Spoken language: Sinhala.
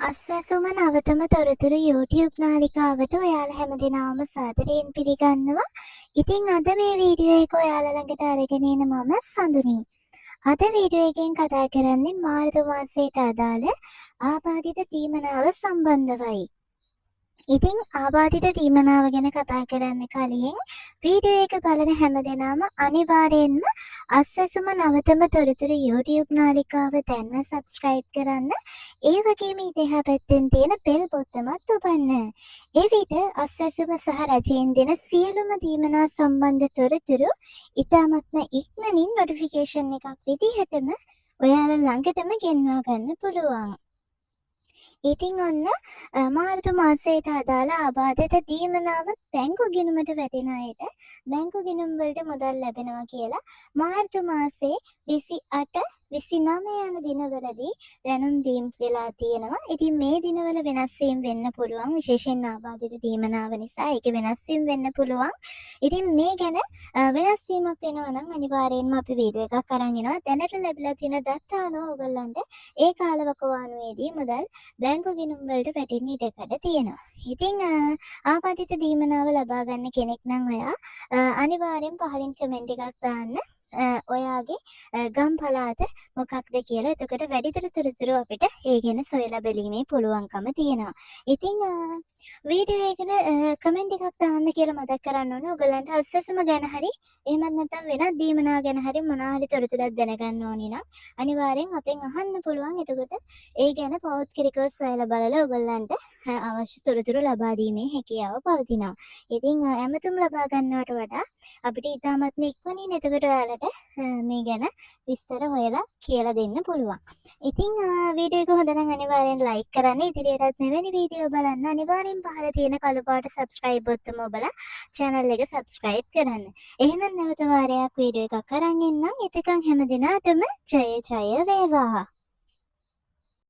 අස්වැසුම නවතම තොරතුරු YouTube නාලිකාවට ඔයාලා හැමදෙනාම සාදරයෙන් පිළිගන්නවා. ඉතින් අද මේ වීඩියෝ එක ඔයාලා ළඟට අරගෙන එන මම සඳුනි. අද වීඩියෝ එකෙන් කතා කරන්නේ මාර්තු මාසයට අදාළ ආබාධිත තීමනාව සම්බන්ධවයි. ඉතින් ආබාධිත තීමනාව ගැන කතා කරන්න කලින් වීඩියෝ එක බලන හැමදෙනාම අනිවාර්යයෙන්ම අස්වැසුම නවතම තොරතුරු YouTube නාලිකාව දැන්ම subscribe කරන්න. ඒ වගේම ඉතහා පැත්තෙන් තියෙන බෙල් බොත්තමත් ඔබන්න. එවිට අස්වැසුම සහ රජයෙන් දෙන සියලුම තීමනා සම්බන්ධ තොරතුරු ඉතාමත්ම ඉක්මනින් notification එකක් විදිහටම ඔයාලා ළඟටම ගෙන්වා ගන්න පුළුවන්. ඉතින් ඔන්න මාර්තු මාසයට අදාළ ආබාධිත තීමනාව බැංකු ගිණුමට වැටෙන අයට බැංකු ගිණුම් වලට මුදල් ලැබෙනවා කියලා මාර්තු මාසේ 28 29 යන දිනවලදී දැනුම් දීම් වෙලා තියෙනවා. ඉතින් මේ දිනවල වෙනස් වීම් වෙන්න පුළුවන්, විශේෂයෙන් ආබාධිත තීමනාව නිසා ඒක වෙනස් වීම් වෙන්න පුළුවන්. ඉතින් මේ ගැන වෙනස් වීමක් වෙනවා නම් අනිවාර්යයෙන්ම අපි වීඩියෝ එකක් අරන් එනවා. දැනට ලැබිලා තියෙන දත්ත අනුව ඔයගොල්ලන්ට ඒ කාලවකවානුවේදී මුදල් බැංකු ගිණුම් වලට වැටෙන්න ඉඩකඩ තියෙනවා. ඉතින් ආබාධිත දීමනාව ලබා ගන්න කෙනෙක් නම් ඔයා අනිවාර්යෙන් පහලින් කමෙන්ට් එකක් දාන්න. ඔයාගේ ගම් පළාත මොකක්ද කියලා. එතකොට වැඩිදුර තොරතුරු අපිට ඒ ගැන සොයලා බැලීමේ පුළුවන්කම තියෙනවා. ඉතින් වීඩියෝ එකට කමෙන්ට් එකක් දාන්න කියලා මතක් කරන්න ඕනේ. ඔයගලන්ට අස්වැසුම ගැන හරි එහෙමත් නැත්නම් වෙනත් දීමනා ගැන හරි මොනවා හරි තොරතුරක් දැනගන්න ඕනේ නම් අනිවාර්යෙන් අපෙන් අහන්න පුළුවන්. එතකොට ඒ ගැන පෞද්ගලිකව සොයලා බලලා ඔයගලන්ට අවශ්‍ය තොරතුරු ලබා දීමේ හැකියාව පවතිනවා. ඉතින් ඇමතුම් ලබා ගන්නවට වඩා අපිට ඉතාමත්ම ඉක්මනින් එතකොට ඔයාලට මේ ගැන විස්තර හොයලා කියලා දෙන්න පුළුවන්. ඉතින් වීඩියෝ එක හොඳ නම් අනිවාර්යෙන් ලයික් කරන්න. ඉදිරියටත් මෙවැනි වීඩියෝ බලන්න අනිවාර්යෙන් පහළ තියෙන කළු පාට subscribe බොත්තම ඔබලා channel එක subscribe කරන්න. එහෙනම් නැවත වාරයක් වීඩියෝ එකක් අරන් එන්නම්. එතකන් හැම දිනාටම ජය ජය වේවා.